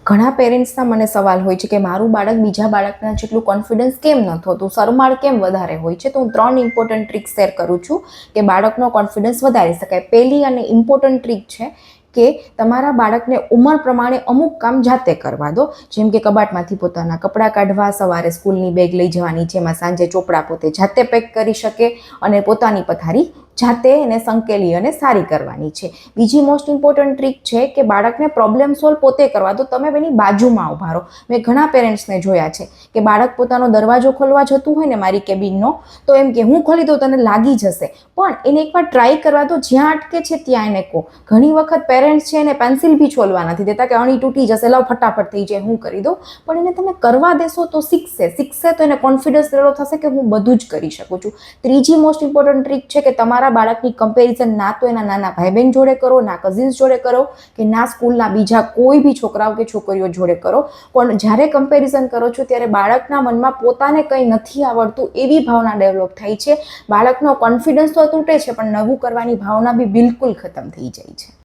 ઘણા પેરેન્ટ્સના મને સવાલ હોય છે કે મારું બાળક બીજા બાળકના જેટલું કોન્ફિડન્સ કેમ ન થતું, શરમાળ કેમ વધારે હોય છે. તો હું 3 ઇમ્પોર્ટન્ટ ટ્રીક શેર કરું છું કે બાળકનો કોન્ફિડન્સ વધારી શકાય. પહેલી અને ઇમ્પોર્ટન્ટ ટ્રીક છે કે તમારા બાળકને ઉંમર પ્રમાણે અમુક કામ જાતે કરવા દો. જેમ કે કબાટમાંથી પોતાના કપડાં કાઢવા, સવારે સ્કૂલની બેગ લઈ જવાની, જેમાં સાંજે ચોપડા પોતે જાતે પેક કરી શકે અને પોતાની પથારી જાતે એને સંકેલી અને સારી કરવાની છે. બીજી મોસ્ટ ઇમ્પોર્ટન્ટ ટ્રીક છે કે બાળકને પ્રોબ્લેમ સોલ્વ પોતે કરવા દો. તમે એની બાજુમાં ઉભા રહો. મેં ઘણા પેરેન્ટ્સને જોયા છે કે બાળક પોતાનો દરવાજો ખોલવા જતું હોય ને મારી કેબિનનો, તો એમ કે હું ખોલી દઉં તને લાગી જશે, પણ એને એકવાર ટ્રાય કરવા દો. જ્યાં અટકે છે ત્યાં એને કહો. ઘણી વખત પેરેન્ટ્સ છે એને પેન્સિલ બી છોલવા નથી દેતા કે અણી તૂટી જશે, લાવ ફટાફટ થઈ જાય, હું કરી દઉં. પણ એને તમે કરવા દેશો તો શીખશે તો એને કોન્ફિડન્સ એવો થશે કે હું બધું જ કરી શકું છું. ત્રીજી મોસ્ટ ઇમ્પોર્ટન્ટ ટ્રીક છે કે તમારા બાળકની કમ્પેરિઝન ના તો એના નાના ભાઈ બહેન જોડે કરો, ના કઝિન્સ જોડે કરો, કે ના સ્કૂલના બીજા કોઈ બી છોકરાઓ કે છોકરીઓ જોડે કરો. પણ જ્યારે કમ્પેરિઝન કરો છો ત્યારે બાળકના મનમાં પોતાને કંઈ નથી આવડતું એવી ભાવના ડેવલપ થાય છે. બાળકનો કોન્ફિડન્સ તો તૂટે છે, પણ નવું કરવાની ભાવના બી બિલકુલ ખતમ થઈ જાય છે.